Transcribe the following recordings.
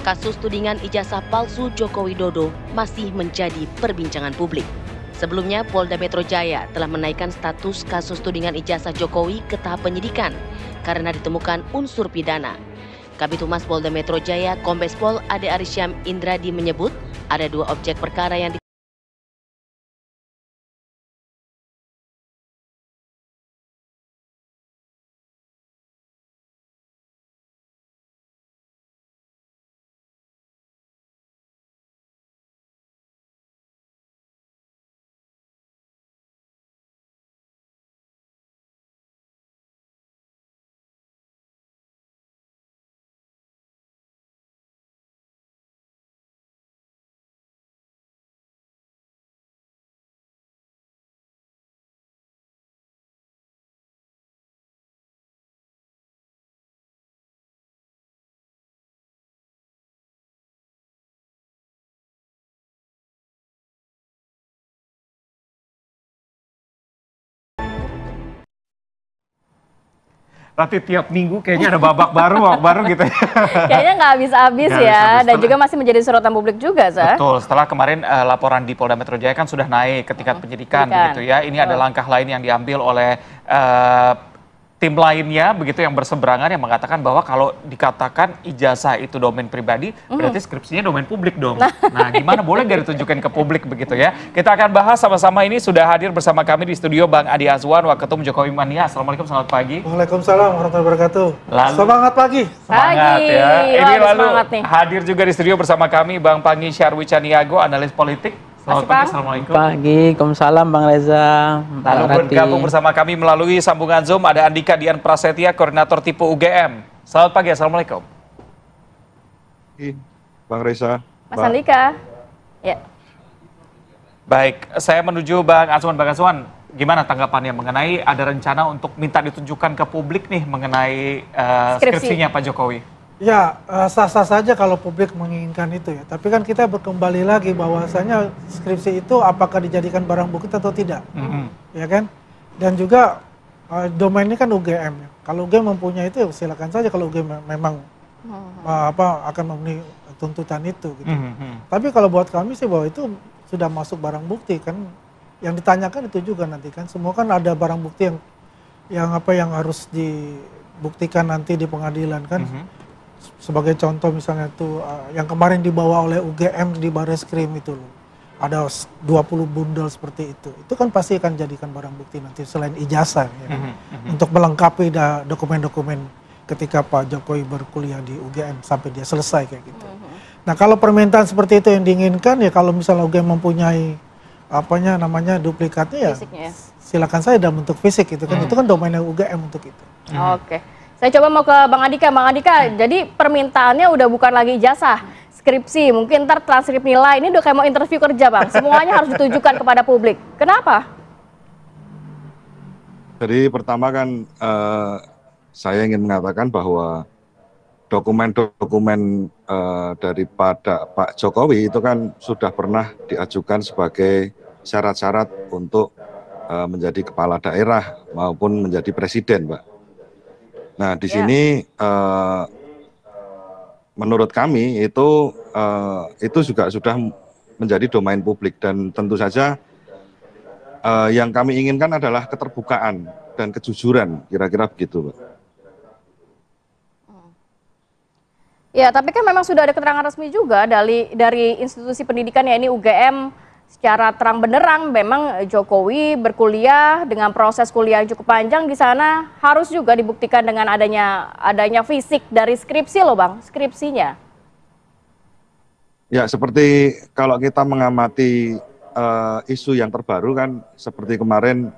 kasus tudingan ijazah palsu Joko Widodo masih menjadi perbincangan publik. Sebelumnya, Polda Metro Jaya telah menaikkan status kasus tudingan ijazah Jokowi ke tahap penyidikan karena ditemukan unsur pidana. Kabid Humas Polda Metro Jaya, Kombes Pol Ade Arisyam Indradi menyebut ada 2 objek perkara yang Berarti tiap minggu kayaknya ada babak baru gitu ya. Kayaknya nggak habis-habis ya, dan juga masih menjadi sorotan publik juga, Sa. Betul, setelah kemarin laporan di Polda Metro Jaya kan sudah naik ke tingkat penyidikan begitu ya. Ini ada langkah lain yang diambil oleh tim lainnya begitu yang berseberangan yang mengatakan bahwa kalau dikatakan ijazah itu domain pribadi, berarti skripsinya domain publik dong. Nah, gimana boleh nggak ditunjukkan ke publik begitu ya? Kita akan bahas sama-sama. Ini sudah hadir bersama kami di studio Bang Adi Azwan, Waketum Jokowi Mania. Assalamualaikum, selamat pagi. Waalaikumsalam warahmatullahi wabarakatuh. Semangat pagi. Semangat ya. Ini lalu nih. hadir juga di studio bersama kami Bang Pangi Syarwi Caniago, analis politik. Selamat pagi, Assalamualaikum. Pagi, Waalaikumsalam Bang Reza. Lalu bergabung bersama kami melalui sambungan Zoom ada Andika Dian Prasetya, Koordinator Tipe UGM. Selamat pagi, Assalamualaikum. Bang Reza. Mas Andika. Ya. Baik, saya menuju Bang Azwan. Bang Azwan, gimana tanggapannya mengenai ada rencana untuk minta ditunjukkan ke publik nih mengenai skripsinya Pak Jokowi? Ya, sah-sah saja kalau publik menginginkan itu ya. Tapi kan kita kembali lagi bahwasanya skripsi itu apakah dijadikan barang bukti atau tidak, ya kan? Dan juga domainnya kan UGM ya. Kalau UGM mempunyai itu ya silakan saja kalau UGM memang akan memenuhi tuntutan itu gitu. Tapi kalau buat kami sih bahwa itu sudah masuk barang bukti kan. Yang ditanyakan itu juga nanti kan semua kan ada barang bukti yang harus dibuktikan nanti di pengadilan kan. Sebagai contoh misalnya itu yang kemarin dibawa oleh UGM di Barreskrim itu loh. Ada 20 bundel seperti itu. Itu kan pasti akan jadikan barang bukti nanti selain ijazah ya, untuk melengkapi dokumen-dokumen ketika Pak Jokowi berkuliah di UGM sampai dia selesai kayak gitu. Nah, kalau permintaan seperti itu yang diinginkan ya kalau misalnya UGM mempunyai duplikatnya ya silakan saya dalam bentuk fisik gitu kan. Itu kan domainnya UGM untuk itu. Oke. Saya coba mau ke Bang Andika. Bang Andika, jadi permintaannya udah bukan lagi ijazah, skripsi, mungkin ntar transkrip nilai. Ini udah kayak mau interview kerja, Bang. Semuanya harus ditujukan kepada publik. Kenapa? Jadi pertama kan saya ingin mengatakan bahwa dokumen-dokumen daripada Pak Jokowi itu kan sudah pernah diajukan sebagai syarat-syarat untuk menjadi kepala daerah maupun menjadi presiden, Pak. Nah, di sini menurut kami itu juga sudah menjadi domain publik dan tentu saja yang kami inginkan adalah keterbukaan dan kejujuran, kira-kira begitu, Pak. Ya, tapi kan memang sudah ada keterangan resmi juga dari institusi pendidikan ya ini UGM. Secara terang benderang memang Jokowi berkuliah dengan proses kuliah yang cukup panjang di sana harus juga dibuktikan dengan adanya fisik dari skripsi loh, Bang, skripsinya. Ya, seperti kalau kita mengamati isu yang terbaru kan seperti kemarin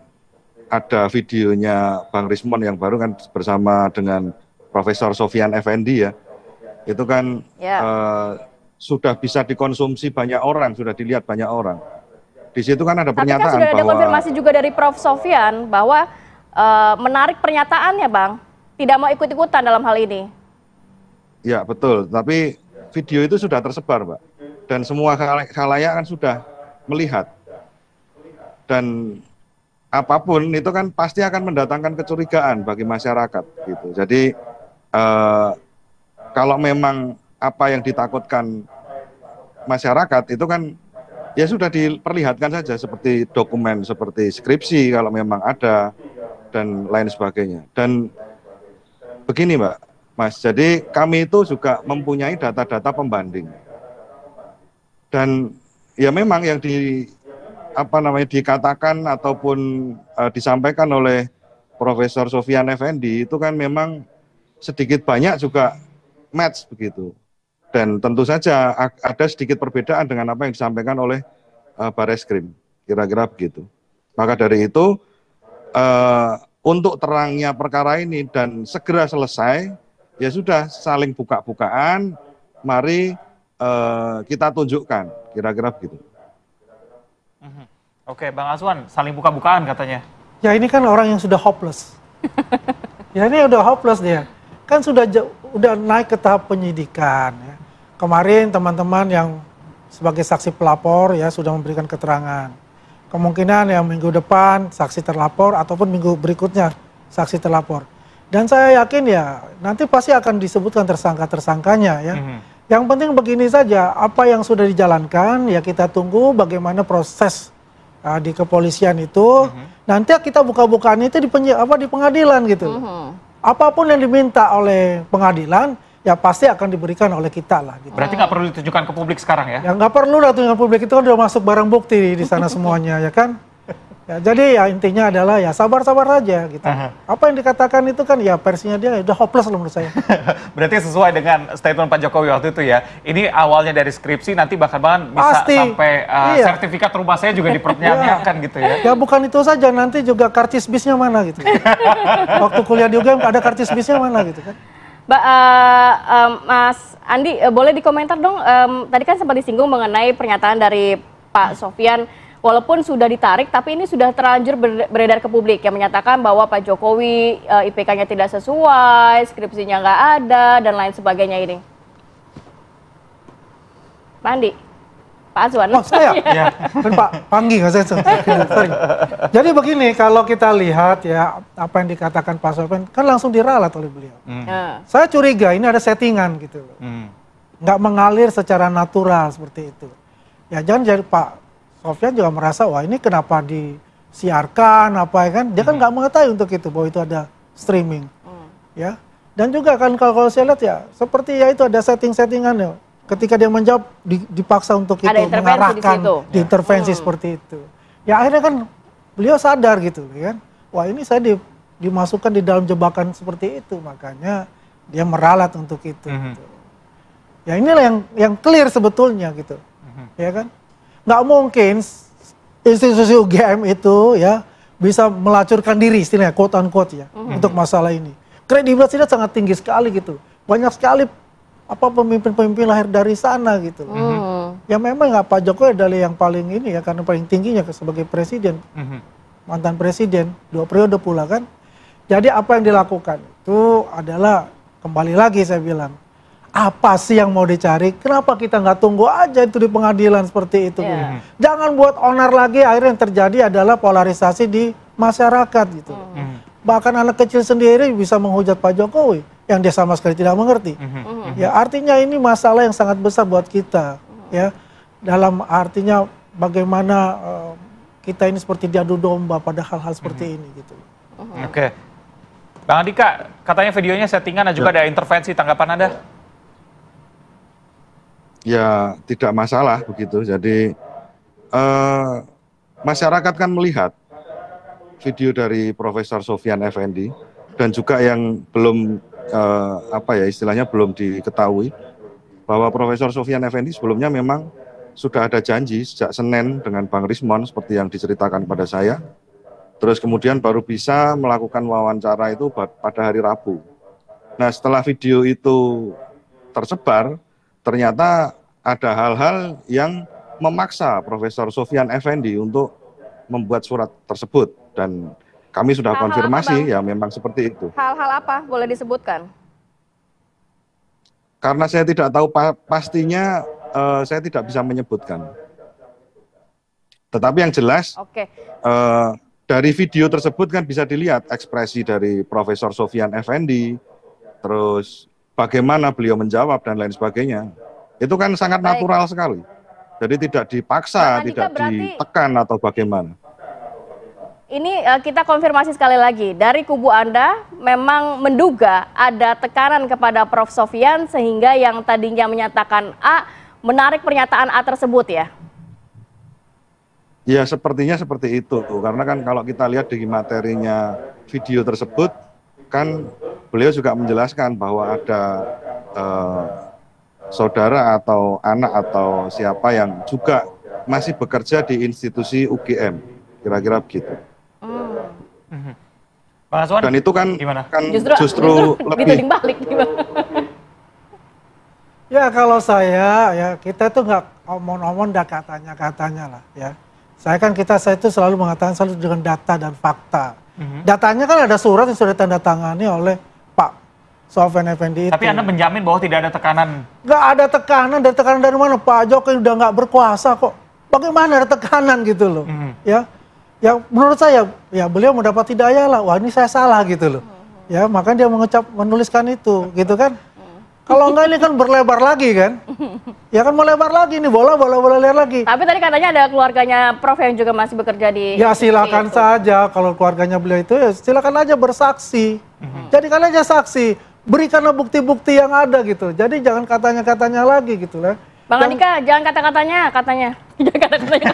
ada videonya Bang Rismon yang baru kan bersama dengan Profesor Sofyan Effendi ya. Itu kan sudah bisa dikonsumsi banyak orang, sudah dilihat banyak orang. Di situ kan ada pernyataan bahwa... Tapi kan sudah ada konfirmasi juga dari Prof. Sofyan bahwa menarik pernyataannya, Bang. Tidak mau ikut-ikutan dalam hal ini. Ya, betul. Tapi video itu sudah tersebar, Pak. Dan semua khalayak kan sudah melihat. Dan apapun itu kan pasti akan mendatangkan kecurigaan bagi masyarakat gitu. Jadi kalau memang apa yang ditakutkan masyarakat itu kan ya sudah diperlihatkan saja seperti dokumen, seperti skripsi kalau memang ada dan lain sebagainya. Dan begini Mbak, Mas, jadi kami itu juga mempunyai data-data pembanding. Dan ya memang yang dikatakan ataupun disampaikan oleh Profesor Sofyan Effendi itu kan memang sedikit banyak juga match begitu. Dan tentu saja ada sedikit perbedaan dengan apa yang disampaikan oleh Bareskrim, kira-kira begitu. Maka dari itu, untuk terangnya perkara ini dan segera selesai, ya sudah saling buka-bukaan, mari kita tunjukkan, kira-kira begitu. Oke, Bang Azwan, saling buka-bukaan katanya. Ya ini kan orang yang sudah hopeless. Ya ini udah hopeless dia. Kan sudah naik ke tahap penyidikan. Ya. Kemarin teman-teman yang sebagai saksi pelapor ya sudah memberikan keterangan. Kemungkinan yang minggu depan saksi terlapor ataupun minggu berikutnya saksi terlapor. Dan saya yakin ya nanti pasti akan disebutkan tersangka-tersangkanya ya. Yang penting begini saja, apa yang sudah dijalankan ya kita tunggu bagaimana proses di kepolisian itu. Nanti kita buka-bukaan itu di pengadilan gitu. Apapun yang diminta oleh pengadilan ya pasti akan diberikan oleh kita lah. Gitu. Berarti nggak perlu ditunjukkan ke publik sekarang ya? Ya nggak perlu lah tunjukkan publik, itu kan udah masuk barang bukti di sana semuanya ya kan. Ya, jadi ya intinya adalah ya sabar-sabar aja gitu. Apa yang dikatakan itu kan ya versinya dia udah hopeless loh menurut saya. Berarti sesuai dengan statement Pak Jokowi waktu itu ya. Ini awalnya dari skripsi, nanti bahkan bisa Pasti. sampai sertifikat rumah saya juga dipertanyakan gitu ya. Ya bukan itu saja, nanti juga karcis bisnya mana gitu. Waktu kuliah di UGM ada karcis bisnya mana gitu kan. Mas Andi, boleh dikomentar dong, tadi kan sempat disinggung mengenai pernyataan dari Pak Sofyan, walaupun sudah ditarik, tapi ini sudah terlanjur beredar ke publik yang menyatakan bahwa Pak Jokowi IPK-nya tidak sesuai, skripsinya nggak ada, dan lain sebagainya ini. Pak Andi, Pak Azwan. Oh saya? Ya. Kan Pak Panggi nggak saya sorry. Jadi begini, kalau kita lihat ya apa yang dikatakan Pak Sofyan kan langsung diralat oleh beliau. Saya curiga ini ada settingan gitu, nggak mengalir secara natural seperti itu. Ya jangan jadi Pak Sofyan juga merasa wah ini kenapa disiarkan apa ya kan, dia kan nggak mengetahui untuk itu bahwa itu ada streaming, ya. Dan juga kan kalau saya lihat ya seperti ya itu ada settingan ya. Ketika dia menjawab dipaksa untuk itu mengarahkan diintervensi seperti itu. Ya akhirnya kan beliau sadar gitu kan. Wah ini saya dimasukkan di dalam jebakan seperti itu, makanya dia meralat untuk itu. Gitu. Ya inilah yang clear sebetulnya gitu. Ya kan? Nggak mungkin institusi UGM itu ya bisa melacurkan diri istilahnya quote unquote ya untuk masalah ini. Kredibilitasnya sangat tinggi sekali gitu. Banyak sekali pemimpin-pemimpin lahir dari sana gitu. Ya memang nggak Pak Jokowi adalah yang paling ini ya karena paling tingginya sebagai presiden, mantan presiden 2 periode pula kan. Jadi apa yang dilakukan itu adalah kembali lagi saya bilang apa sih yang mau dicari? Kenapa kita nggak tunggu aja itu di pengadilan seperti itu? Jangan buat onar lagi. Akhirnya yang terjadi adalah polarisasi di masyarakat gitu. Bahkan anak kecil sendiri bisa menghujat Pak Jokowi yang dia sama sekali tidak mengerti. Ya artinya ini masalah yang sangat besar buat kita. Ya dalam artinya bagaimana kita ini seperti diadu domba pada hal-hal seperti ini gitu. Oke, Bang Andika, katanya videonya settingan dan juga ada intervensi, tanggapan Anda? Ya tidak masalah begitu. Jadi masyarakat kan melihat video dari Profesor Sofyan Effendi dan juga yang belum istilahnya belum diketahui bahwa Profesor Sofyan Effendi sebelumnya memang sudah ada janji sejak Senin dengan Bang Rismon seperti yang diceritakan pada saya. Terus kemudian baru bisa melakukan wawancara itu pada hari Rabu. Nah setelah video itu tersebar, ternyata ada hal-hal yang memaksa Profesor Sofyan Effendi untuk membuat surat tersebut. Dan kami sudah konfirmasi ya memang seperti itu. Hal-hal apa boleh disebutkan? Karena saya tidak tahu pastinya, saya tidak bisa menyebutkan. Tetapi yang jelas, dari video tersebut kan bisa dilihat ekspresi dari Profesor Sofyan Effendi, terus bagaimana beliau menjawab dan lain sebagainya. Itu kan sangat natural sekali. Jadi tidak dipaksa, tidak ditekan atau bagaimana. Ini kita konfirmasi sekali lagi, dari kubu Anda memang menduga ada tekanan kepada Prof. Sofyan sehingga yang tadinya menyatakan A menarik pernyataan A tersebut ya? Ya sepertinya seperti itu, karena kan kalau kita lihat di materinya video tersebut, kan beliau juga menjelaskan bahwa ada saudara atau anak atau siapa yang juga masih bekerja di institusi UGM, kira-kira begitu. Dan itu kan, justru lebih balik gimana? Ya kalau saya ya kita tuh nggak omong-omong dah katanya lah ya. Saya itu selalu mengatakan selalu dengan data dan fakta. Datanya kan ada surat yang sudah tanda tangani oleh Pak Sofyan Effendi itu. Tapi Anda menjamin bahwa tidak ada tekanan? Nggak ada tekanan, dan tekanan dari mana? Pak Jokowi udah nggak berkuasa kok. Bagaimana ada tekanan gitu loh, ya? Ya menurut saya, ya beliau mendapat hidayah lah. Wah ini saya salah gitu loh, ya makanya dia menuliskan itu, gitu kan? Kalau enggak ini kan berlebar lagi kan? Ya kan melebar lagi nih, bola liar lagi. Tapi tadi katanya ada keluarganya Prof yang juga masih bekerja di... Ya silakan saja, kalau keluarganya beliau itu ya silakan aja bersaksi. Jadikan aja saksi, berikanlah bukti-bukti yang ada gitu. Jadi jangan katanya lagi gitu lah. Bang Andika, jangan katanya. Jangan kata-katanya.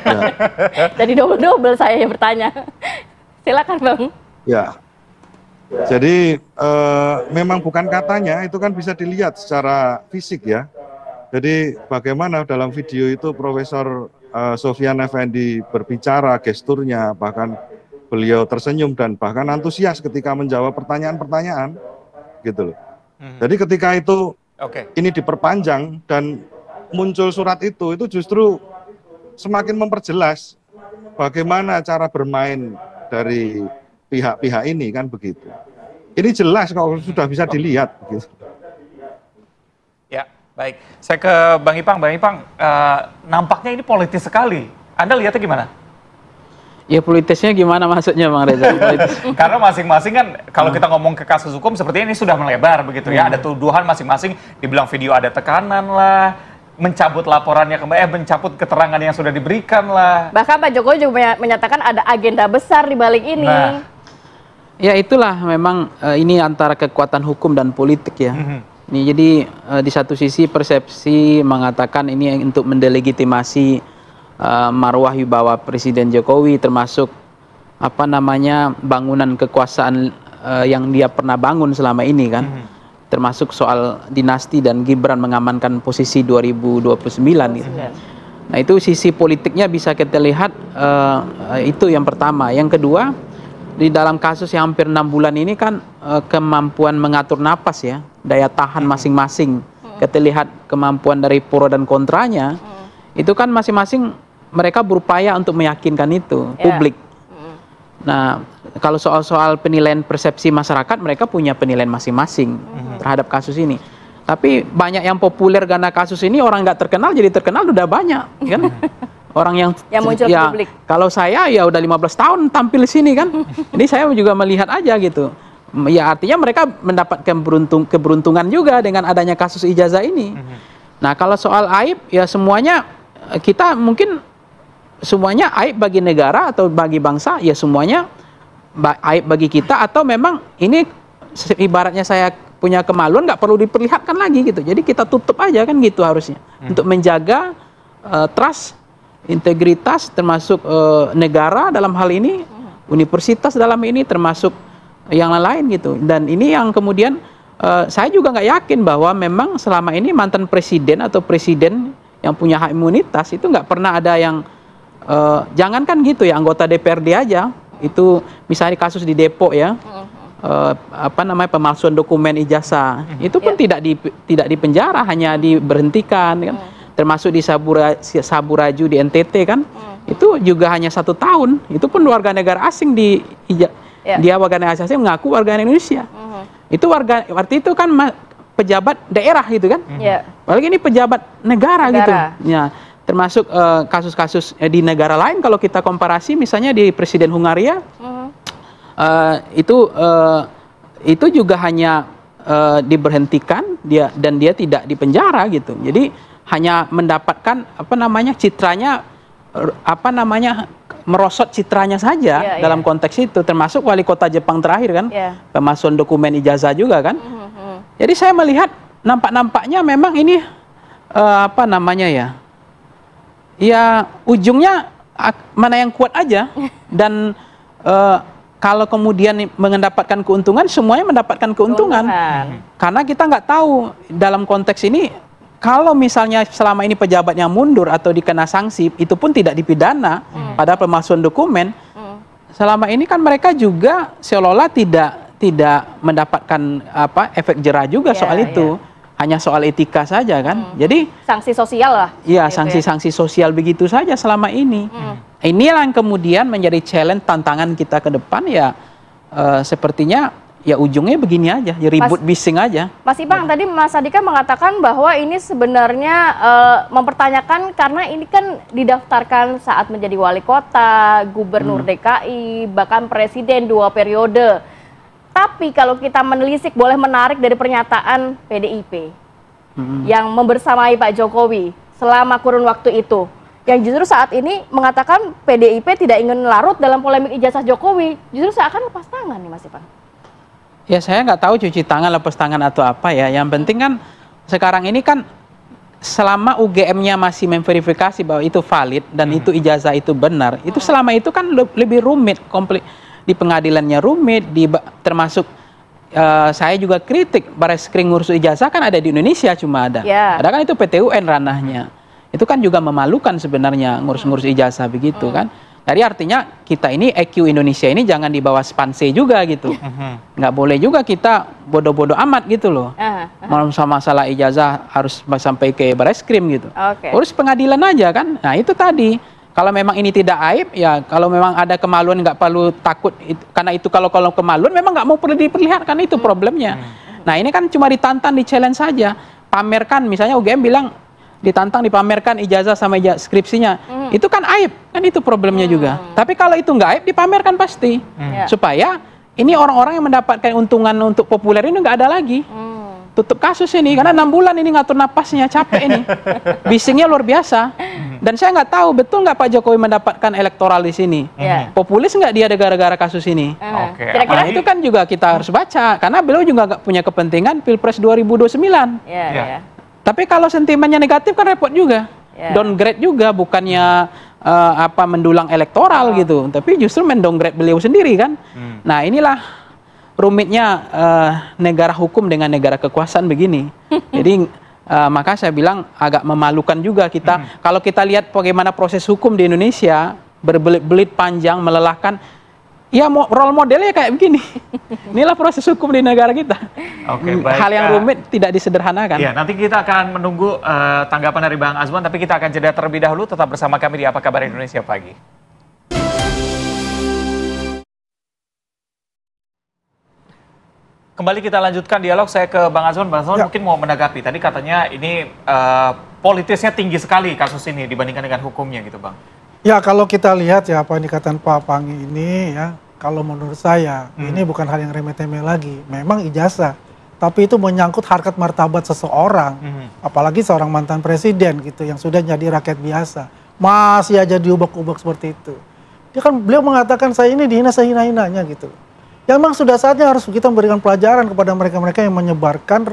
Jadi double saya yang bertanya. Silakan Bang. Ya. Jadi memang bukan katanya, itu kan bisa dilihat secara fisik ya. Jadi bagaimana dalam video itu Profesor Sofyan Effendi berbicara, gesturnya, bahkan beliau tersenyum dan bahkan antusias ketika menjawab pertanyaan-pertanyaan, gitu loh. Jadi ketika itu ini diperpanjang dan muncul surat itu justru semakin memperjelas bagaimana cara bermain dari pihak-pihak ini kan begitu. Ini jelas kalau sudah bisa dilihat. Begitu. Ya, baik. Saya ke Bang Ipang. Bang Ipang, nampaknya ini politis sekali. Anda lihatnya gimana? Ya politisnya gimana maksudnya Bang Reza? Karena masing-masing kan kalau kita ngomong ke kasus hukum sepertinya ini sudah melebar begitu ya. Ada tuduhan masing-masing, dibilang video ada tekanan lah, mencabut laporannya kembali, mencabut keterangan yang sudah diberikan lah. Bahkan Pak Jokowi juga menyatakan ada agenda besar di balik ini. Ya itulah memang ini antara kekuatan hukum dan politik ya. Ini jadi di satu sisi persepsi mengatakan ini untuk mendelegitimasi marwah wibawa Presiden Jokowi, termasuk bangunan kekuasaan yang dia pernah bangun selama ini kan. Termasuk soal dinasti dan Gibran mengamankan posisi 2029 gitu. Nah itu sisi politiknya bisa kita lihat, itu yang pertama. Yang kedua, di dalam kasus yang hampir 6 bulan ini kan kemampuan mengatur napas ya, daya tahan masing-masing. Kita lihat kemampuan dari pro dan kontranya, itu kan masing-masing mereka berupaya untuk meyakinkan itu publik. Nah, kalau soal penilaian persepsi masyarakat, mereka punya penilaian masing-masing terhadap kasus ini. Tapi banyak yang populer karena kasus ini, orang nggak terkenal jadi terkenal udah banyak, kan? Orang yang muncul ya, publik. Kalau saya ya udah 15 tahun tampil di sini kan. Jadi saya juga melihat aja gitu. Ya artinya mereka mendapatkan keberuntungan juga dengan adanya kasus ijazah ini. Nah, kalau soal aib ya semuanya kita mungkin semuanya aib bagi negara atau bagi bangsa, ya semuanya aib bagi kita, atau memang ini ibaratnya saya punya kemaluan nggak perlu diperlihatkan lagi gitu. Jadi kita tutup aja kan gitu harusnya. Untuk menjaga trust, integritas termasuk negara dalam hal ini, universitas dalam ini, termasuk yang lain gitu. Dan ini yang kemudian saya juga nggak yakin bahwa memang selama ini mantan presiden atau presiden yang punya hak imunitas itu nggak pernah ada yang jangankan gitu ya, anggota DPRD aja itu misalnya kasus di Depok ya, pemalsuan dokumen ijazah itu pun tidak dipenjara, hanya diberhentikan kan. Termasuk di Saburaju di NTT kan, itu juga hanya 1 tahun, itu pun warga negara asing dia warga negara asing mengaku warga Indonesia. Itu arti itu kan pejabat daerah gitu kan, apalagi ini pejabat negara gitu ya. Termasuk kasus-kasus di negara lain kalau kita komparasi, misalnya di Presiden Hungaria itu juga hanya diberhentikan dan dia tidak dipenjara gitu. Jadi hanya mendapatkan citranya merosot citranya saja dalam konteks itu, termasuk wali kota Jepang terakhir kan, pemalsuan dokumen ijazah juga kan. Jadi saya melihat nampaknya memang ini ya ujungnya mana yang kuat aja dan kalau kemudian mendapatkan keuntungan, semuanya mendapatkan keuntungan. Karena kita nggak tahu dalam konteks ini, kalau misalnya selama ini pejabat yang mundur atau dikena sanksi, itu pun tidak dipidana pada pemalsuan dokumen. Selama ini kan mereka juga seolah-olah tidak mendapatkan efek jerah juga soal itu. Hanya soal etika saja kan. Jadi sanksi sosial lah. Iya, sanksi-sanksi sosial begitu saja selama ini. Inilah yang kemudian menjadi challenge, tantangan kita ke depan ya, sepertinya ya ujungnya begini aja, ya ribut bising aja. Mas Ipang, tadi Mas Andika mengatakan bahwa ini sebenarnya mempertanyakan karena ini kan didaftarkan saat menjadi wali kota, gubernur DKI, bahkan presiden 2 periode. Tapi kalau kita menelisik, boleh menarik dari pernyataan PDIP yang membersamai Pak Jokowi selama kurun waktu itu, yang justru saat ini mengatakan PDIP tidak ingin larut dalam polemik ijazah Jokowi, justru seakan lepas tangan nih Mas Ipang. Ya saya nggak tahu cuci tangan, lepas tangan atau apa ya. Yang penting kan sekarang ini kan selama UGM-nya masih memverifikasi bahwa itu valid dan itu ijazah itu benar, itu selama itu kan lebih rumit, di pengadilannya rumit, termasuk saya juga kritik Bareskrim ngurus ijazah kan ada di Indonesia cuma ada. Padahal kan itu PT UN ranahnya. Itu kan juga memalukan sebenarnya ngurus-ngurus ijazah begitu kan. Jadi artinya kita ini EQ Indonesia ini jangan dibawa spanse juga gitu. Nggak boleh juga kita bodoh-bodoh amat gitu loh. Masalah ijazah harus sampai ke Bareskrim gitu. Urus pengadilan aja kan. Nah itu tadi. Kalau memang ini tidak aib, ya kalau memang ada kemaluan nggak perlu takut. Karena itu kalau kemaluan memang nggak mau perlu diperlihatkan, itu problemnya. Nah ini kan cuma ditantang, di-challenge saja. Pamerkan, misalnya UGM bilang ditantang dipamerkan ijazah sama skripsinya. Itu kan aib, kan itu problemnya juga. Tapi kalau itu nggak aib, dipamerkan pasti. Supaya ini orang-orang yang mendapatkan untungan untuk populer ini nggak ada lagi. Tutup kasus ini, karena 6 bulan ini ngatur napasnya, capek ini. Bisingnya luar biasa. Dan saya nggak tahu, betul nggak Pak Jokowi mendapatkan elektoral di sini? Populis nggak dia ada gara-gara kasus ini? Nah, itu kan juga kita harus baca, karena beliau juga nggak punya kepentingan Pilpres 2029. Tapi kalau sentimennya negatif kan repot juga. Downgrade juga, bukannya mendulang elektoral gitu, tapi justru mendowngrade beliau sendiri kan. Nah inilah rumitnya negara hukum dengan negara kekuasaan begini. Jadi maka saya bilang agak memalukan juga kita. Kalau kita lihat bagaimana proses hukum di Indonesia, berbelit-belit panjang, melelahkan, ya role modelnya kayak begini. Inilah proses hukum di negara kita. Baik. Hal yang rumit tidak disederhanakan. Ya, nanti kita akan menunggu tanggapan dari Bang Azwan, tapi kita akan jeda terlebih dahulu. Tetap bersama kami di Apa Kabar Indonesia Pagi. Kembali kita lanjutkan dialog, saya ke Bang Azwan. Bang Azwan mungkin mau menanggapi, tadi katanya ini politisnya tinggi sekali kasus ini dibandingkan dengan hukumnya gitu Bang. Ya kalau kita lihat ya apa yang dikatakan Pak Pangi ini ya, kalau menurut saya ini bukan hal yang remeh-temeh lagi. Memang ijazah, tapi itu menyangkut harkat martabat seseorang, apalagi seorang mantan presiden gitu yang sudah jadi rakyat biasa, masih aja diubek-ubek seperti itu. Dia kan beliau mengatakan saya ini dihina sehina-hinanya gitu. Ya memang sudah saatnya harus kita memberikan pelajaran kepada mereka-mereka yang menyebarkan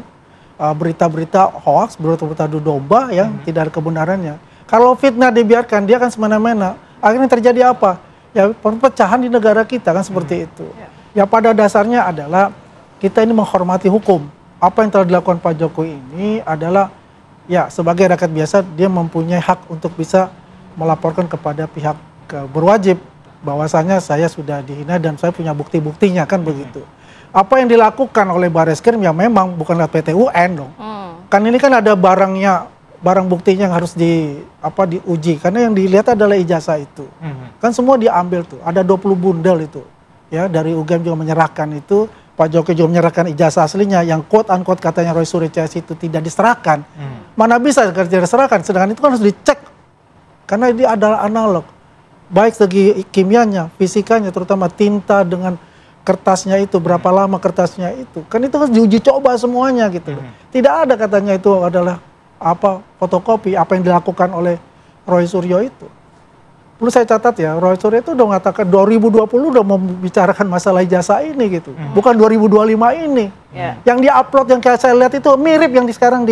berita-berita hoax, berita-berita domba yang tidak ada kebenarannya. Kalau fitnah dibiarkan, dia akan semena-mena. Akhirnya terjadi apa? Ya perpecahan di negara kita kan seperti itu. Ya pada dasarnya adalah kita ini menghormati hukum. Apa yang telah dilakukan Pak Jokowi ini adalah ya sebagai rakyat biasa dia mempunyai hak untuk bisa melaporkan kepada pihak berwajib bahwasanya saya sudah dihina dan saya punya bukti-buktinya kan begitu. Apa yang dilakukan oleh Bareskrim ya memang bukanlah PT UN dong. Kan ini kan ada barangnya, barang buktinya yang harus diuji karena yang dilihat adalah ijazah itu. Kan semua diambil tuh, ada 20 bundel itu. Ya dari UGM juga menyerahkan itu, Pak Jokowi juga menyerahkan ijazah aslinya yang quote unquote katanya Roy Suryo itu tidak diserahkan. Mana bisa tidak diserahkan, sedangkan itu kan harus dicek. Karena ini adalah analog. Baik segi kimianya, fisikanya, terutama tinta dengan kertasnya itu, berapa lama kertasnya itu. Kan itu harus diuji coba semuanya gitu. Tidak ada katanya itu adalah fotokopi apa yang dilakukan oleh Roy Suryo itu. Perlu saya catat ya, Roy Suryo itu udah mengatakan 2020 udah membicarakan masalah ijazah ini gitu. Bukan 2025 ini. Yang dia upload, yang kayak saya lihat itu mirip yang sekarang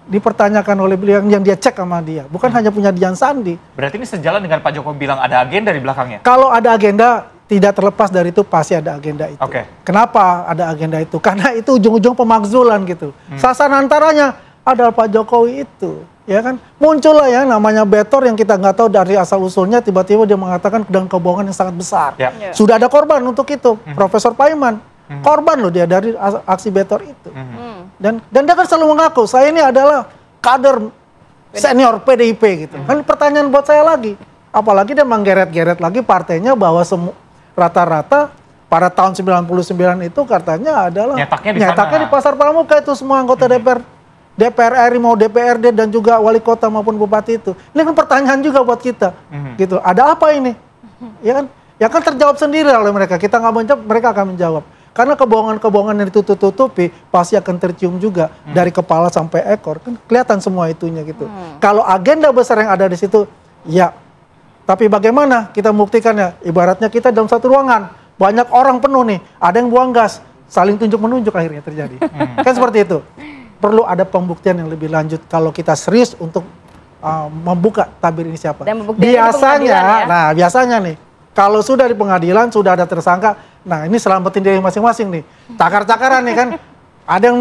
dipertanyakan oleh beliau, yang dia cek sama dia. Bukan hanya punya Dian Sandi. Berarti ini sejalan dengan Pak Jokowi bilang ada agenda di belakangnya? Kalau ada agenda, tidak terlepas dari itu pasti ada agenda itu. Kenapa ada agenda itu? Karena itu ujung-ujung pemakzulan gitu. Sasaran antaranya adalah Pak Jokowi itu, ya kan? Muncullah yang namanya Betor yang kita nggak tahu dari asal usulnya, tiba-tiba dia mengatakan dengan kebohongan yang sangat besar. Sudah ada korban untuk itu, Profesor Paiman, korban loh dia dari aksi Betor itu. Dan dia kan selalu mengaku saya ini adalah kader senior PDIP gitu. Kan pertanyaan buat saya lagi, apalagi dia menggeret-geret lagi partainya bahwa rata-rata pada tahun 99 itu katanya adalah nyetaknya di Pasar Pramuka itu semua anggota DPR RI mau DPRD dan juga wali kota maupun bupati itu. Ini kan pertanyaan juga buat kita. Gitu. Ada apa ini? Ya kan? Ya kan terjawab sendiri oleh mereka. Kita nggak menjawab, mereka akan menjawab. Karena kebohongan-kebohongan yang ditutup-tutupi pasti akan tercium juga dari kepala sampai ekor. Kan kelihatan semua itunya gitu. Kalau agenda besar yang ada di situ, ya. Tapi bagaimana kita membuktikannya? Ibaratnya kita dalam satu ruangan, banyak orang penuh nih, ada yang buang gas, saling tunjuk-menunjuk akhirnya terjadi. Kan seperti itu. Perlu ada pembuktian yang lebih lanjut kalau kita serius untuk membuka tabir ini siapa. Biasanya, biasanya nih, kalau sudah di pengadilan, sudah ada tersangka, nah ini selamatin diri masing-masing nih. Cakar-cakaran nih kan, ada yang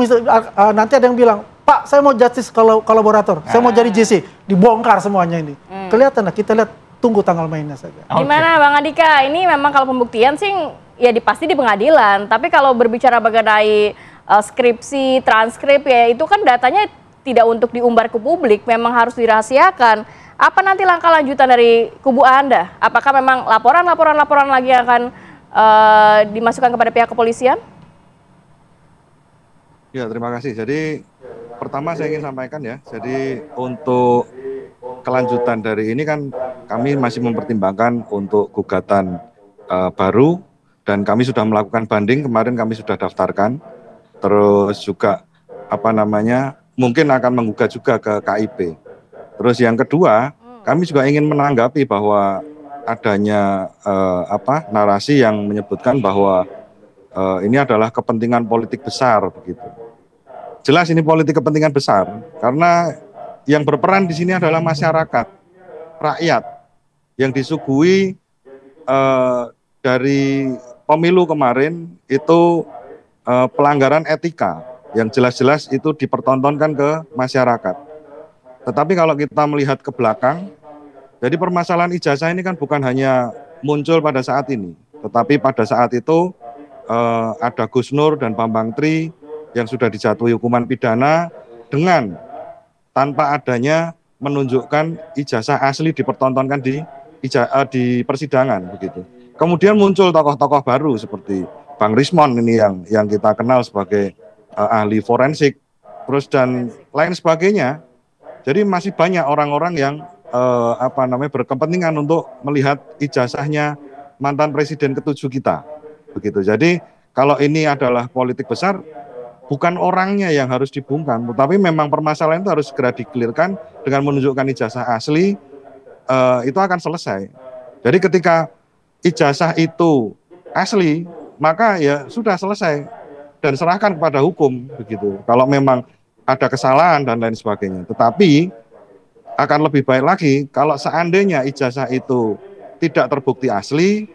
nanti ada yang bilang, Pak, saya mau justice kolaborator, saya mau jadi JC, dibongkar semuanya ini. Kelihatan lah, kita lihat, tunggu tanggal mainnya saja. Gimana Bang Andika, ini memang kalau pembuktian sih ya pasti di pengadilan, tapi kalau berbicara mengenai skripsi, transkrip ya itu kan datanya tidak untuk diumbar ke publik, memang harus dirahasiakan. Apa nanti langkah lanjutan dari kubu Anda? Apakah memang laporan lagi yang akan dimasukkan kepada pihak kepolisian? Ya, terima kasih. Jadi pertama saya ingin sampaikan ya, jadi untuk kelanjutan dari ini kan kami masih mempertimbangkan untuk gugatan baru dan kami sudah melakukan banding, kemarin kami sudah daftarkan. Terus juga mungkin akan menggugat juga ke KIP. Terus yang kedua, kami juga ingin menanggapi bahwa adanya narasi yang menyebutkan bahwa ini adalah kepentingan politik besar begitu. Jelas ini politik kepentingan besar karena yang berperan di sini adalah masyarakat, rakyat yang disuguhi dari pemilu kemarin itu pelanggaran etika yang jelas-jelas itu dipertontonkan ke masyarakat. Tetapi kalau kita melihat ke belakang, jadi permasalahan ijazah ini kan bukan hanya muncul pada saat ini, tetapi pada saat itu ada Gus Nur dan Bambang Tri yang sudah dijatuhi hukuman pidana dengan tanpa adanya menunjukkan ijazah asli dipertontonkan di persidangan begitu. Kemudian muncul tokoh-tokoh baru seperti Bang Rismon ini yang kita kenal sebagai ahli forensik, terus dan lain sebagainya. Jadi masih banyak orang-orang yang berkepentingan untuk melihat ijazahnya mantan presiden ke-7 kita. Begitu. Jadi kalau ini adalah politik besar, bukan orangnya yang harus dibungkam, tetapi memang permasalahan itu harus segera dikelirkan dengan menunjukkan ijazah asli, itu akan selesai. Jadi ketika ijazah itu asli, maka ya sudah selesai dan serahkan kepada hukum begitu. Kalau memang ada kesalahan dan lain sebagainya. Tetapi akan lebih baik lagi kalau seandainya ijazah itu tidak terbukti asli,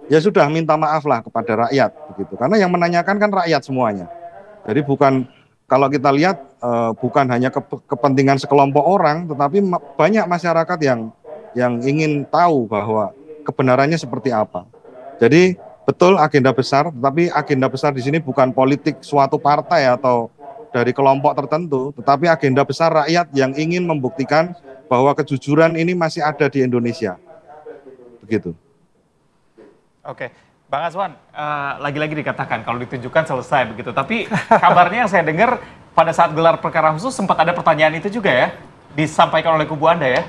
ya sudah minta maaf lah kepada rakyat begitu. Karena yang menanyakan kan rakyat semuanya. Jadi bukan kalau kita lihat bukan hanya kepentingan sekelompok orang, tetapi banyak masyarakat yang ingin tahu bahwa kebenarannya seperti apa. Jadi betul agenda besar, tetapi agenda besar di sini bukan politik suatu partai atau dari kelompok tertentu, tetapi agenda besar rakyat yang ingin membuktikan bahwa kejujuran ini masih ada di Indonesia. Begitu. Oke, Bang Azwan, lagi-lagi dikatakan kalau ditunjukkan selesai begitu. Tapi kabarnya yang saya dengar pada saat gelar perkara khusus sempat ada pertanyaan itu juga ya, disampaikan oleh kubu Anda ya?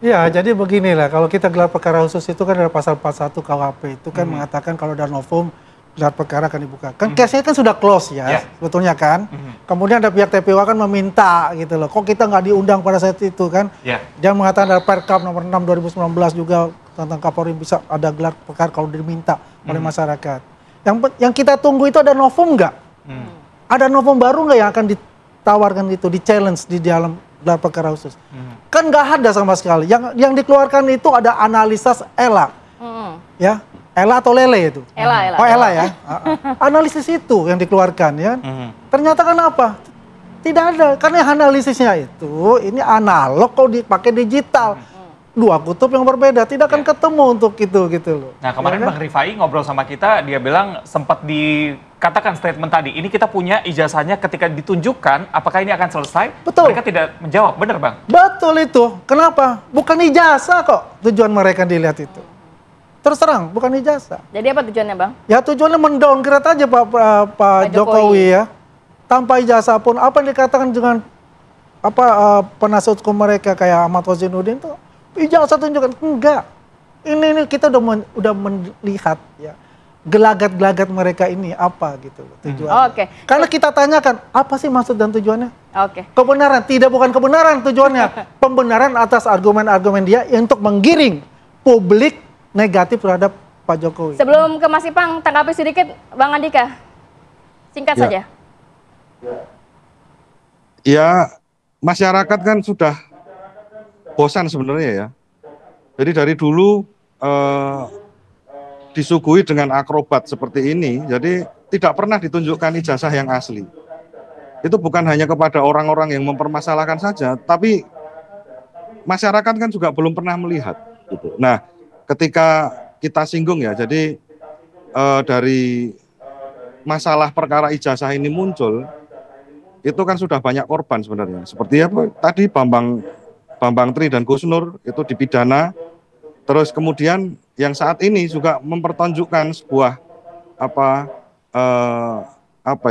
Ya, jadi beginilah, kalau kita gelar perkara khusus itu kan ada pasal 41 KUHP itu kan mengatakan kalau dalam novum gelar perkara akan dibuka. Kan case-nya kan sudah close ya, sebetulnya kan. Kemudian ada pihak TPU kan meminta gitu loh, kok kita nggak diundang pada saat itu kan. Dia mengatakan ada Perkap nomor 6 2019 juga tentang Kapolri bisa ada gelar perkara kalau diminta oleh masyarakat. Yang kita tunggu itu ada novum nggak? Ada novum baru nggak yang akan ditawarkan itu, di challenge di dalam gelar perkara khusus? Kan nggak ada sama sekali. Yang dikeluarkan itu ada analisis ELA, ya. Ela atau Lele itu? Ela. Oh Ela ya. Analisis itu yang dikeluarkan ya. Ternyata kenapa? Tidak ada. Karena analisisnya itu ini analog kok dipakai digital. Dua kutub yang berbeda, tidak akan ketemu untuk itu gitu loh. Nah kemarin Bang Rifai ngobrol sama kita, dia bilang sempat dikatakan statement tadi, ini kita punya ijazahnya ketika ditunjukkan, apakah ini akan selesai? Betul. Mereka tidak menjawab, benar Bang? Betul itu. Kenapa? Bukan ijazah kok tujuan mereka dilihat itu. Terus terang, bukan ijazah. Jadi apa tujuannya, Bang? Ya tujuannya mendowngrade aja Pak Jokowi ya. Tanpa ijazah pun, apa yang dikatakan dengan penasihat hukum mereka kayak Ahmad Wazinuddin tuh, ijazah tunjukkan. Enggak. Ini kita udah melihat ya. Gelagat-gelagat mereka ini apa gitu tujuannya. Oke. Karena kita tanyakan, apa sih maksud dan tujuannya? Oke. Kebenaran, bukan kebenaran tujuannya. Pembenaran atas argumen-argumen dia untuk menggiring publik negatif terhadap Pak Jokowi. Sebelum ke Mas Ipang, tanggapi sedikit Bang Andika. Singkat saja. Ya, masyarakat kan sudah bosan sebenarnya ya. Jadi dari dulu disuguhi dengan akrobat seperti ini, jadi tidak pernah ditunjukkan ijazah yang asli. Itu bukan hanya kepada orang-orang yang mempermasalahkan saja, tapi masyarakat kan juga belum pernah melihat. Gitu. Nah, ketika kita singgung ya, jadi dari masalah perkara ijazah ini muncul, itu kan sudah banyak korban sebenarnya. Seperti apa tadi Bambang Tri dan Gus Nur itu dipidana, terus kemudian yang saat ini juga mempertunjukkan sebuah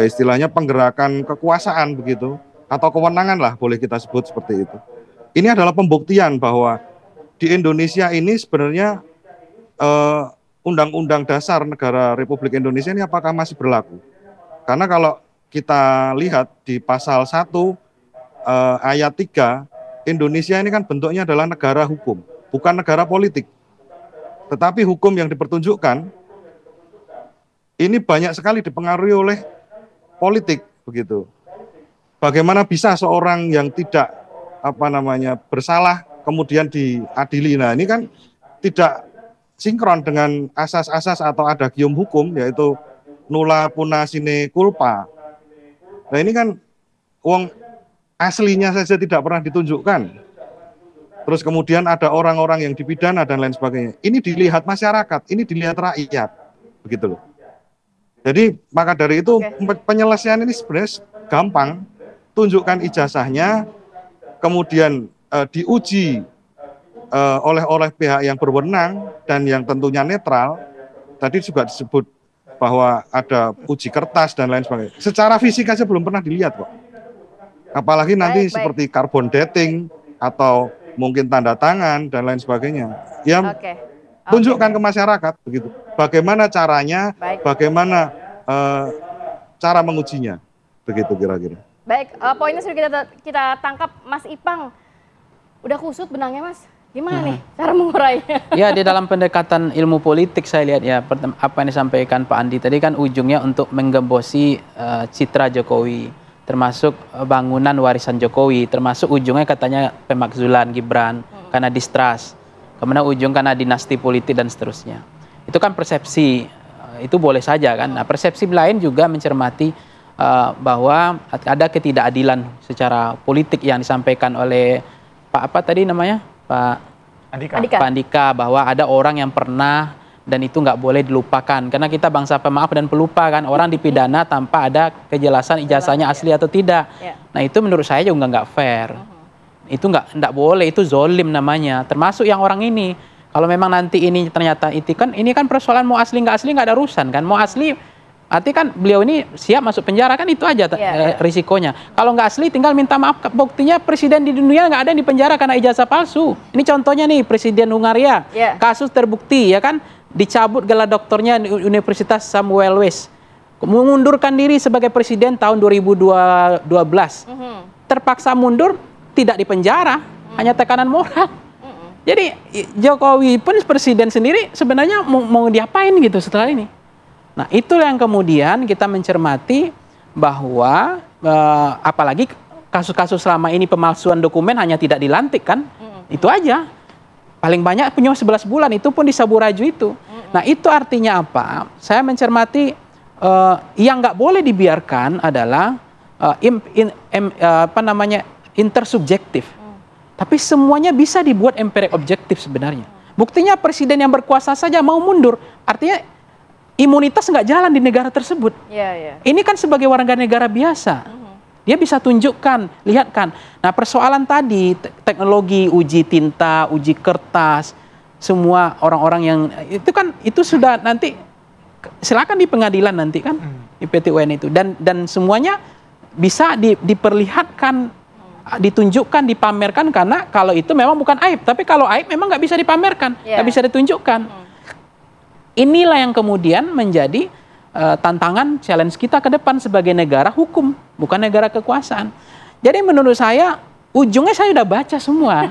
istilahnya penggerakan kekuasaan begitu, atau kewenangan lah boleh kita sebut seperti itu. Ini adalah pembuktian bahwa di Indonesia ini sebenarnya Undang-Undang Dasar Negara Republik Indonesia ini apakah masih berlaku? Karena kalau kita lihat di pasal 1 ayat 3, Indonesia ini kan bentuknya adalah negara hukum, bukan negara politik. Tetapi hukum yang dipertunjukkan ini banyak sekali dipengaruhi oleh politik begitu. Bagaimana bisa seorang yang tidak bersalah kemudian diadili? Nah, ini kan tidak sinkron dengan asas-asas atau adagium hukum, yaitu nulla puna sine culpa. Nah, ini kan uang aslinya saja tidak pernah ditunjukkan. Terus kemudian ada orang-orang yang dipidana dan lain sebagainya. Ini dilihat masyarakat, ini dilihat rakyat, begitu loh. Jadi maka dari itu penyelesaian ini sebenarnya gampang. Tunjukkan ijazahnya, kemudian diuji oleh pihak yang berwenang dan yang tentunya netral. Tadi juga disebut bahwa ada uji kertas dan lain sebagainya. Secara fisik aja belum pernah dilihat kok. Apalagi nanti seperti carbon dating atau mungkin tanda tangan dan lain sebagainya. Ya, tunjukkan ke masyarakat begitu. Bagaimana caranya, bagaimana cara mengujinya, begitu kira-kira. Baik, poinnya sudah kita tangkap. Mas Ipang, udah kusut benangnya Mas? Gimana nih cara mengurainya? Ya, di dalam pendekatan ilmu politik saya lihat ya, apa yang disampaikan Pak Andi tadi kan ujungnya untuk menggembosi citra Jokowi, termasuk bangunan warisan Jokowi, termasuk ujungnya katanya pemakzulan Gibran karena distrust, kemudian ujung karena dinasti politik dan seterusnya. Itu kan persepsi, itu boleh saja kan. Nah, persepsi lain juga mencermati bahwa ada ketidakadilan secara politik yang disampaikan oleh Pak Andika, bahwa ada orang yang pernah dan itu nggak boleh dilupakan karena kita bangsa pemaaf dan pelupa kan, orang dipidana tanpa ada kejelasan ijazahnya asli atau tidak. Nah, itu menurut saya juga nggak fair. Itu nggak boleh, itu zolim namanya. Termasuk yang orang ini, kalau memang nanti ini ternyata ini kan persoalan mau asli nggak ada urusan kan, mau asli artinya kan beliau ini siap masuk penjara kan, itu aja risikonya. Kalau nggak asli tinggal minta maaf. Buktinya presiden di dunia nggak ada yang di penjara karena ijazah palsu. Ini contohnya nih Presiden Hungaria, kasus terbukti ya kan, dicabut gelar doktornya Universitas Samuel West, mengundurkan diri sebagai presiden tahun 2012, terpaksa mundur, tidak dipenjara, hanya tekanan moral. Jadi Jokowi pun presiden sendiri sebenarnya mau diapain gitu setelah ini. Nah itu yang kemudian kita mencermati bahwa apalagi kasus-kasus selama ini pemalsuan dokumen hanya tidak dilantik kan, itu aja. Paling banyak punya 11 bulan, itu pun di Saburaju itu. Nah itu artinya apa? Saya mencermati yang nggak boleh dibiarkan adalah intersubjektif. Tapi semuanya bisa dibuat empirik objektif sebenarnya. Buktinya presiden yang berkuasa saja mau mundur, artinya imunitas nggak jalan di negara tersebut. Ini kan sebagai warga negara biasa. Dia bisa tunjukkan, lihatkan. Nah persoalan tadi, teknologi uji tinta, uji kertas, semua orang-orang yang, itu kan, itu sudah nanti, silakan di pengadilan nanti kan, di PT UN itu. Dan semuanya bisa diperlihatkan, ditunjukkan, dipamerkan, karena kalau itu memang bukan aib. Tapi kalau aib memang nggak bisa dipamerkan, nggak bisa ditunjukkan. Inilah yang kemudian menjadi tantangan, challenge kita ke depan sebagai negara hukum, bukan negara kekuasaan. Jadi menurut saya, ujungnya saya sudah baca semua,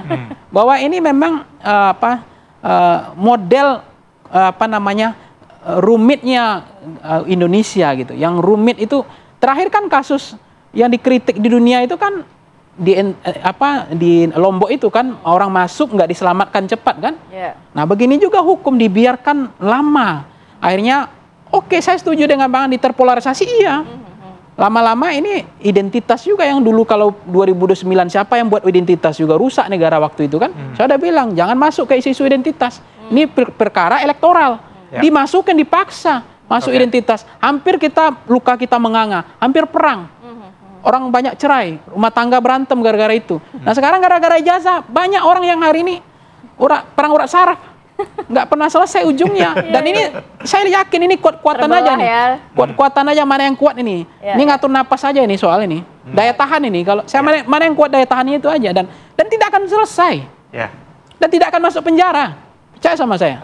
bahwa ini memang model rumitnya Indonesia gitu. Yang rumit itu, terakhir kan kasus yang dikritik di dunia itu kan di Lombok itu kan, orang masuk nggak diselamatkan cepat kan. Nah begini juga hukum dibiarkan lama, akhirnya oke, saya setuju dengan Bang Andi, terpolarisasi iya. Lama-lama ini identitas juga yang dulu kalau 2009 siapa yang buat identitas juga rusak negara waktu itu kan. Saya udah bilang jangan masuk ke isu-isu identitas. Ini perkara elektoral. Dimasukin dipaksa masuk identitas. Hampir luka kita menganga, hampir perang. Orang banyak cerai, rumah tangga berantem gara-gara itu. Nah sekarang gara-gara ijazah, banyak orang yang hari ini perang urat saraf. Nggak pernah selesai ujungnya. Dan ini saya yakin ini kuat-kuatan aja nih. Kuat-kuatan aja, mana yang kuat ini. Ini ngatur napas aja ini soal ini. Daya tahan ini. Kalau saya mana yang kuat daya tahannya itu aja. Dan tidak akan selesai. Dan tidak akan masuk penjara. Percaya sama saya.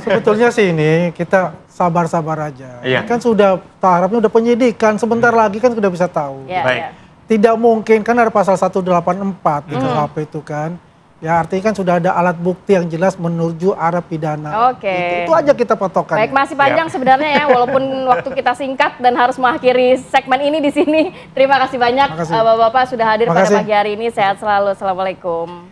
Sebetulnya sih ini kita sabar-sabar aja. Kan sudah tarafnya udah penyidikan. Sebentar lagi kan sudah bisa tahu. Tidak mungkin kan ada pasal 184 di KUHP itu kan. Ya artinya kan sudah ada alat bukti yang jelas menuju arah pidana. Itu aja kita patokan. Baik, masih panjang sebenarnya ya, walaupun waktu kita singkat dan harus mengakhiri segmen ini di sini. Terima kasih banyak Bapak-bapak sudah hadir pada pagi hari ini. Sehat selalu. Assalamualaikum.